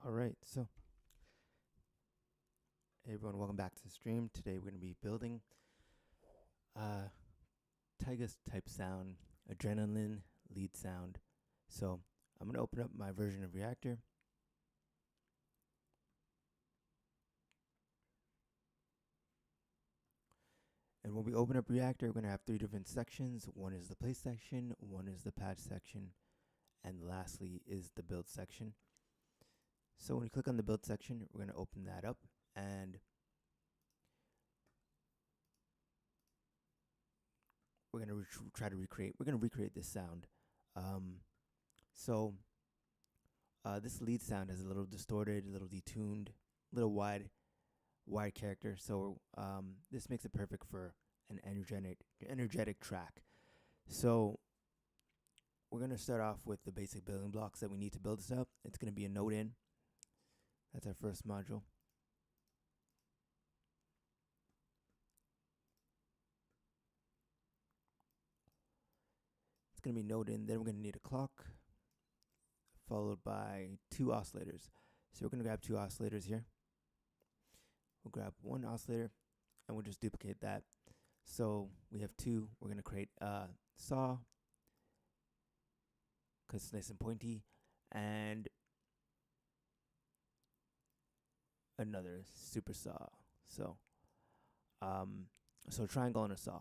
Alright, so hey everyone, welcome back to the stream. Today we're going to be building Tyga type sound, adrenaline lead sound. So I'm going to open up my version of Reactor. And when we open up Reactor, we're going to have three different sections. One is the play section, one is the patch section, and lastly is the build section. So when you click on the build section, we're going to open that up, and we're going to try to recreate this sound. This lead sound is a little distorted, a little detuned, a little wide character. So this makes it perfect for an energetic track. So we're going to start off with the basic building blocks that we need to build this up. It's going to be a note in. That's our first module. It's going to be note in. Then we're going to need a clock, followed by two oscillators. So we're going to grab two oscillators here. We'll grab one oscillator and we'll just duplicate that. So we have two. We're going to create a saw because it's nice and pointy, and another super saw. So triangle and a saw.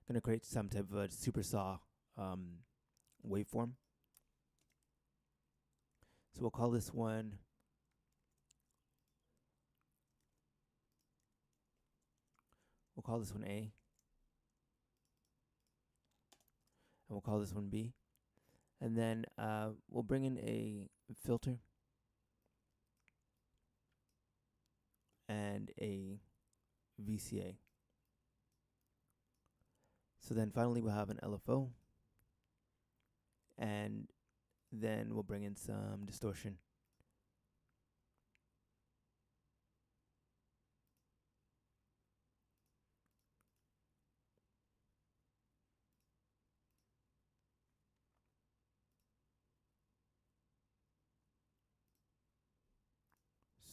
Going to create some type of a super saw waveform. So we'll call this one A, and we'll call this one B. And then we'll bring in a filter and a VCA. So then finally we'll have an LFO, and then we'll bring in some distortion.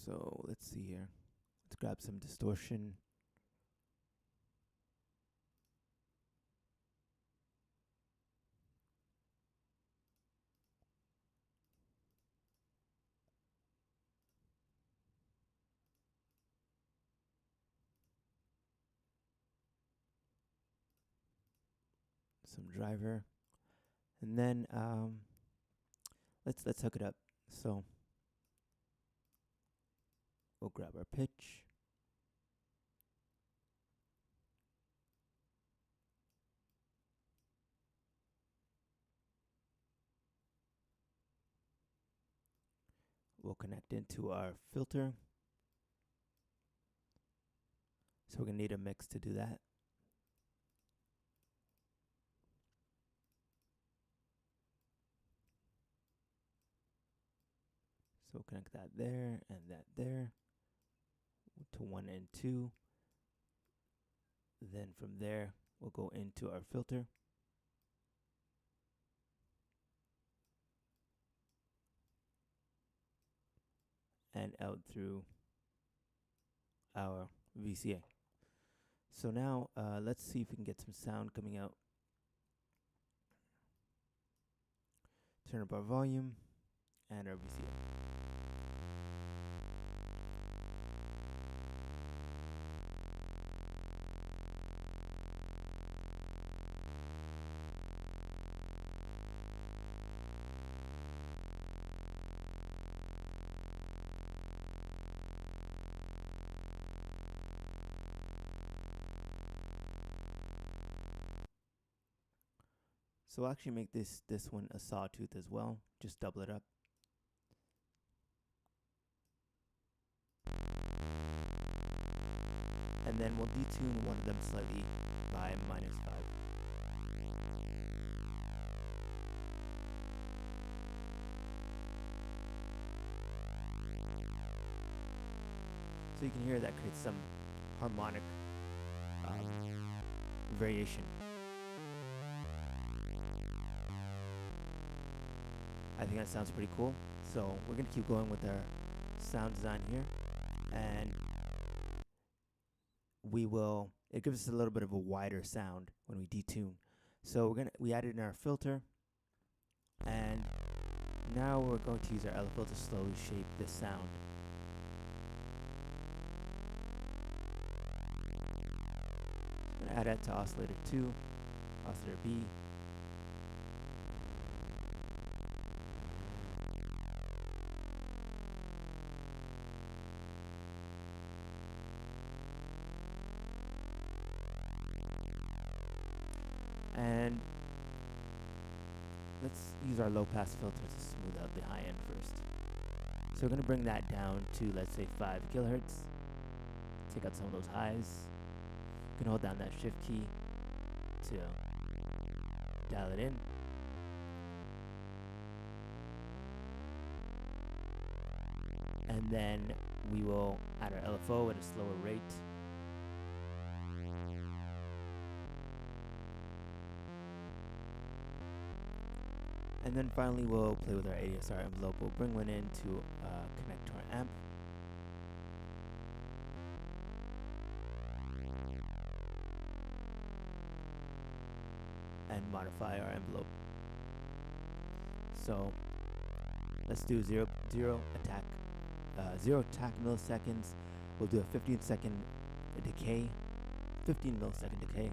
So let's see here. Let's grab some distortion. Some driver, and then let's hook it up. So we'll grab our pitch, we'll connect into our filter. So we're gonna need a mix to do that. So we'll connect that there and that there to 1 and 2. Then from there, we'll go into our filter. And out through our VCA. So now let's see if we can get some sound coming out. Turn up our volume and our VCA. So we'll actually make this one a sawtooth as well. Just double it up. And then we'll detune one of them slightly by -5. So you can hear that creates some harmonic variation. I think that sounds pretty cool. So we're going to keep going with our sound design here, and it gives us a little bit of a wider sound when we detune. So we added in our filter, and now we're going to use our LFO to slowly shape this sound. I'm going to add that to oscillator 2, oscillator B. And let's use our low pass filter to smooth out the high end first. So we're going to bring that down to, let's say, 5 kilohertz. Take out some of those highs. You can hold down that shift key to dial it in. And then we will add our LFO at a slower rate. And then finally we'll play with our ADSR envelope. We'll bring one in to connect to our amp. And modify our envelope. So let's do zero attack milliseconds. We'll do a 15-second decay, 15 millisecond decay.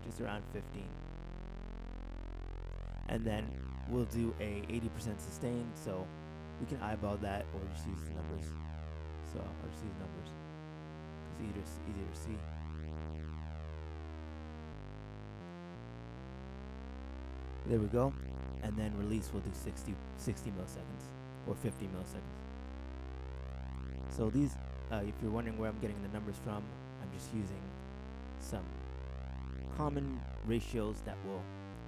Just around 15. And then we'll do a 80% sustain, so we can eyeball that or just use the numbers. So I'll just use numbers because it's easier to see. There we go. And then release we'll do 60 milliseconds or 50 milliseconds. So these, if you're wondering where I'm getting the numbers from, I'm just using some common ratios that will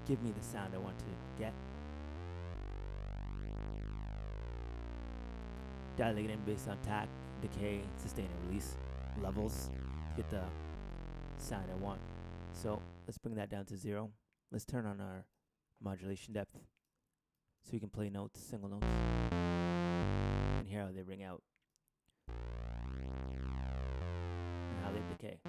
give me the sound I want to get. Dialing it in based on attack, decay, sustain, and release levels to get the sound I want. So let's bring that down to 0. Let's turn on our modulation depth so we can play notes, single notes, and hear how they ring out and how they decay.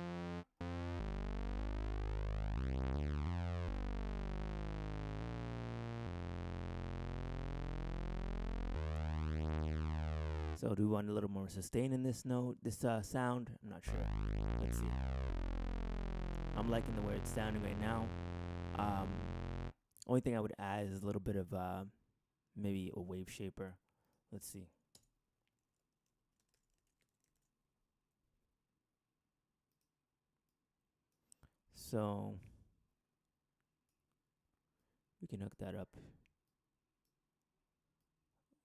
So do we want a little more sustain in this note, this sound? I'm not sure. Let's see. I'm liking the way it's sounding right now. Only thing I would add is a little bit of maybe a wave shaper. Let's see. So we can hook that up.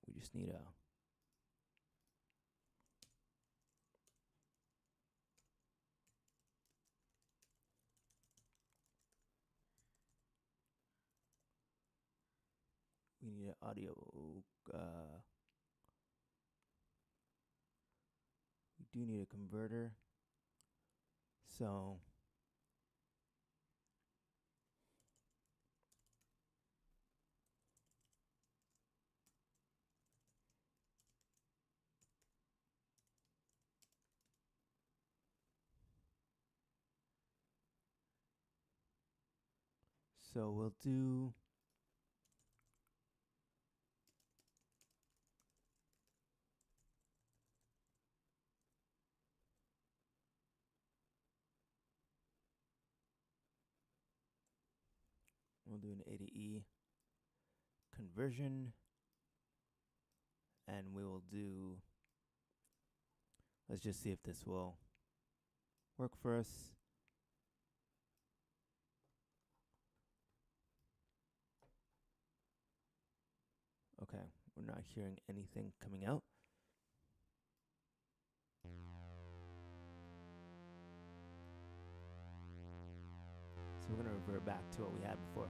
We just need a an audio. We do need a converter. So we'll do an A to E conversion, and we will do, let's just see if this will work for us. Okay, we're not hearing anything coming out. So we're going to revert back to what we had before.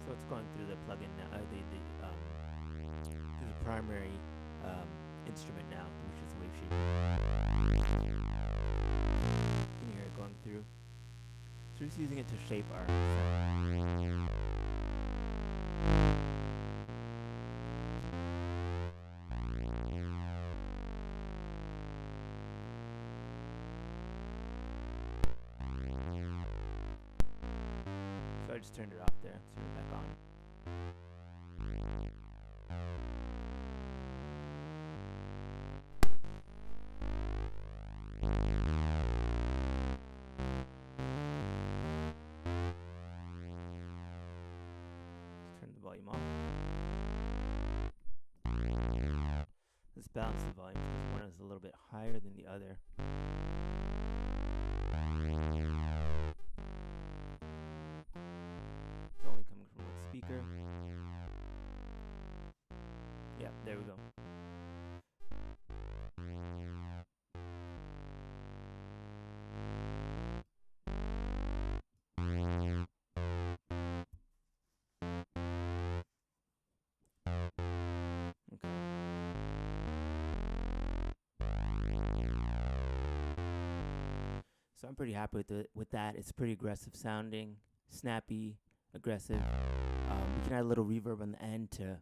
So it's going through the plugin now, through the primary instrument now, which is the wave shaper. You can hear it going through. So we're just using it to shape our sound. So I just turned it off there, turn it back on. Let's turn the volume off. Let's balance the volume because one is a little bit higher than the other. It's only coming from one speaker. Yeah, there we go. Okay. So I'm pretty happy with that. It's pretty aggressive sounding, snappy, aggressive. We can add a little reverb on the end to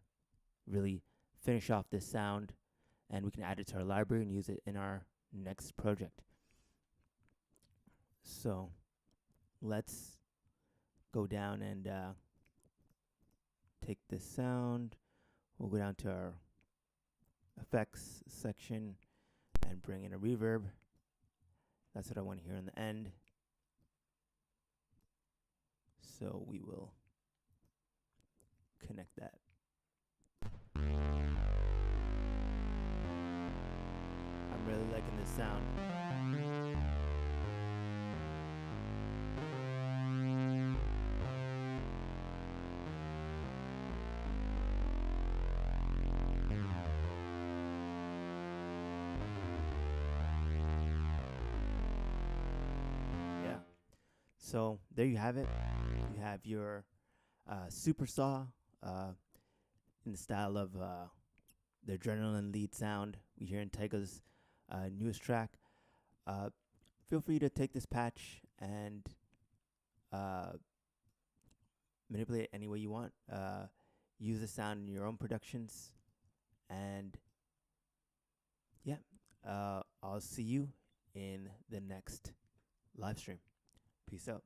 really finish off this sound, and we can add it to our library and use it in our next project. So let's go down and take this sound. We'll go down to our effects section and bring in a reverb. That's what I want to hear in the end. So we will connect that. I'm really liking this sound. Yeah. So there you have it. You have your super saw in the style of the adrenaline lead sound we hear in Tyga's newest track. Feel free to take this patch and manipulate it any way you want. Use the sound in your own productions. And yeah, I'll see you in the next live stream. Peace out.